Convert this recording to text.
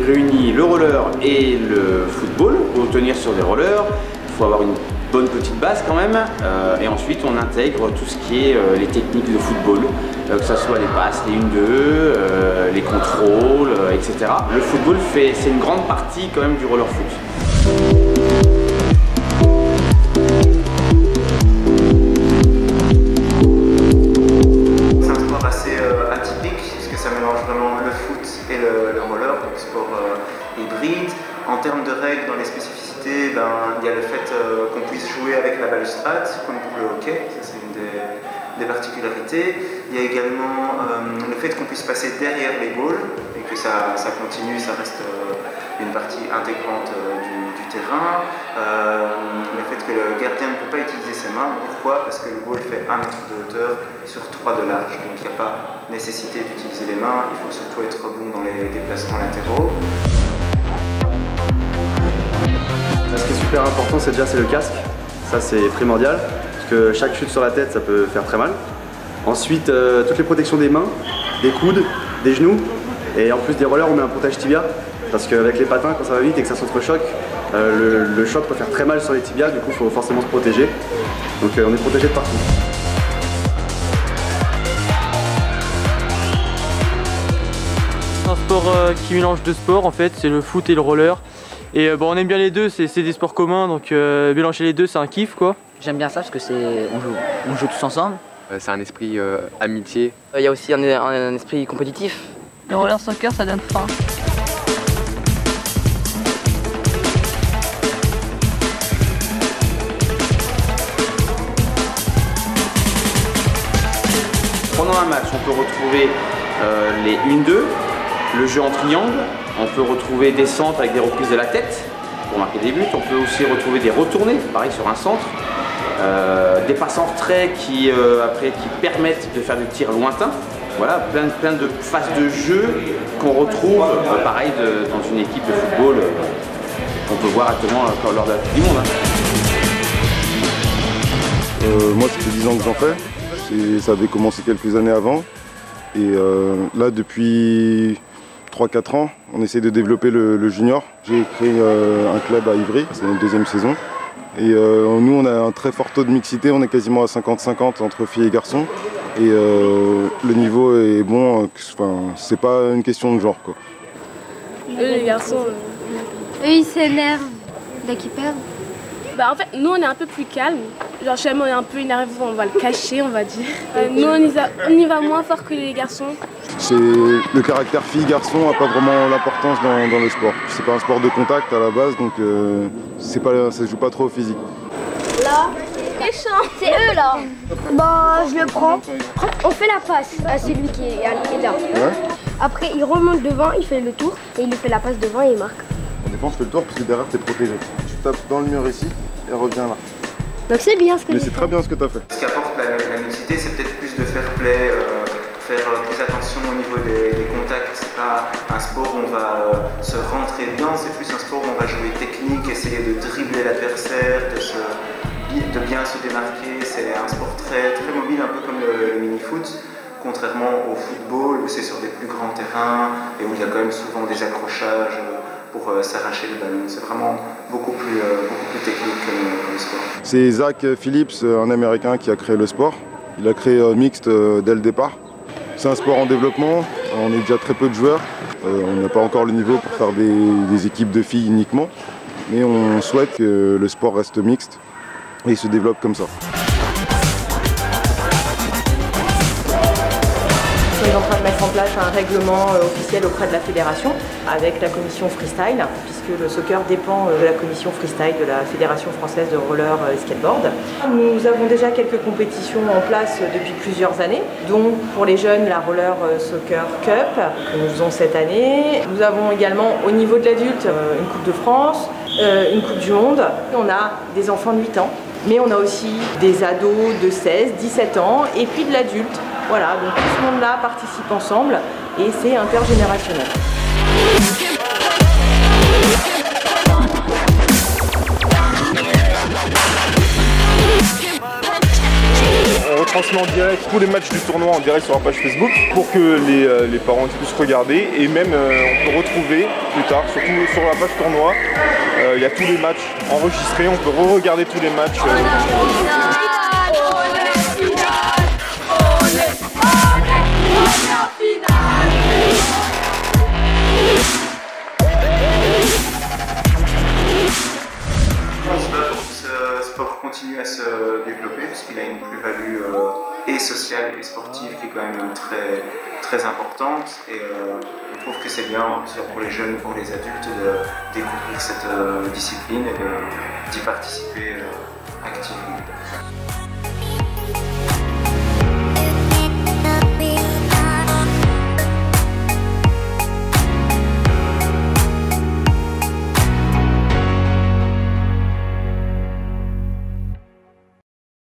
réunit le roller et le football. Pour tenir sur des rollers, il faut avoir une bonne petite base quand même. Et ensuite, on intègre tout ce qui est les techniques de football, que ce soit les passes, les 1-2, les contrôles, etc. Le football, c'est une grande partie quand même du roller foot. Hybride. En termes de règles, dans les spécificités, il y a le fait qu'on puisse jouer avec la balustrade, comme pour le hockey, ça c'est une des particularités. Il y a également le fait qu'on puisse passer derrière les goals et que ça continue, ça reste une partie intégrante du terrain. Le fait que le gardien ne peut pas utiliser ses mains. Pourquoi? Parce que le goal fait 1 mètre de hauteur sur 3 de large, donc il n'y a pas nécessité d'utiliser les mains, il faut surtout être bon dans les déplacements latéraux. Ce qui est super important, c'est le casque. Ça, c'est primordial, parce que chaque chute sur la tête, ça peut faire très mal. Ensuite, toutes les protections des mains, des coudes, des genoux. Et en plus des rollers, on met un protège tibia, parce qu'avec les patins, quand ça va vite et que ça s'entrechoque, le choc peut faire très mal sur les tibias, du coup, il faut forcément se protéger. Donc on est protégé de partout. C'est un sport qui mélange deux sports en fait, c'est le foot et le roller. Et on aime bien les deux, c'est des sports communs, donc mélanger les deux c'est un kiff quoi. J'aime bien ça parce que on joue tous ensemble. C'est un esprit amitié. Il y a aussi un esprit compétitif. Le roller soccer ça donne faim. Pendant un match, on peut retrouver les 1-2, le jeu en triangle, on peut retrouver des centres avec des reprises de la tête pour marquer des buts, on peut aussi retrouver des retournées, pareil sur un centre, des passes en retrait qui permettent de faire des tirs lointains. Voilà, plein de phases de jeu qu'on retrouve, pareil, dans une équipe de football qu'on peut voir actuellement lors de la Coupe du Monde. Moi, ça fait 10 ans que j'en fais. Ça avait commencé quelques années avant. Et là, depuis 3-4 ans, on essaie de développer le junior. J'ai créé un club à Ivry, c'est notre 2e saison. Et nous, on a un très fort taux de mixité, on est quasiment à 50-50 entre filles et garçons. Et le niveau est bon, c'est pas une question de genre, quoi. Les garçons, eux ils s'énervent dès qu'ils perdent. En fait, nous on est un peu plus calme. Genre, chez moi on est un peu énervé, on va le cacher, on va dire. Nous on y va moins fort que les garçons. Le caractère fille-garçon n'a pas vraiment l'importance dans le sport. C'est pas un sport de contact à la base, donc ça se joue pas trop au physique. Là, c'est eux là. Je le prends. On fait la passe à celui qui est là. Ouais. Après, il remonte devant, il fait le tour et il lui fait la passe devant et il marque. On défend, je fais le tour parce que derrière t'es protégé. Tu tapes dans le mur ici et reviens là. Donc c'est bien ce que tu fais. Mais c'est très bien ce que tu as fait. Ce qu'apporte la mixité, c'est peut-être plus de fair play, faire plus attention au niveau des contacts. C'est pas un sport où on va se rentrer bien, c'est plus un sport où on va jouer technique, essayer de dribbler l'adversaire, de bien se démarquer. C'est un sport très, très mobile, un peu comme le mini-foot. Contrairement au football où c'est sur des plus grands terrains et où il y a quand même souvent des accrochages pour s'arracher le ballon. C'est vraiment beaucoup plus technique que le sport. C'est Zach Phillips, un Américain qui a créé le sport. Il a créé mixte dès le départ. C'est un sport en développement, on est déjà très peu de joueurs. On n'a pas encore le niveau pour faire des équipes de filles uniquement. Mais on souhaite que le sport reste mixte et se développe comme ça. On est en train de mettre en place un règlement officiel auprès de la fédération avec la commission freestyle, puisque le soccer dépend de la commission freestyle de la Fédération française de roller et skateboard. Nous avons déjà quelques compétitions en place depuis plusieurs années, dont pour les jeunes la Roller Soccer Cup que nous faisons cette année. Nous avons également au niveau de l'adulte une Coupe de France, une Coupe du Monde. On a des enfants de 8 ans, mais on a aussi des ados de 16, 17 ans et puis de l'adulte. Voilà, donc tout ce monde-là participe ensemble et c'est intergénérationnel. On retransmet retransmet en direct tous les matchs du tournoi en direct sur la page Facebook pour que les parents puissent regarder et même on peut retrouver plus tard, surtout sur la page tournoi, il y a tous les matchs enregistrés, on peut re-regarder tous les matchs. Ce sport continue à se développer parce qu'il a une plus-value et sociale et sportive qui est quand même très, très importante et on trouve que c'est bien pour les jeunes, pour les adultes de découvrir cette discipline et d'y participer activement.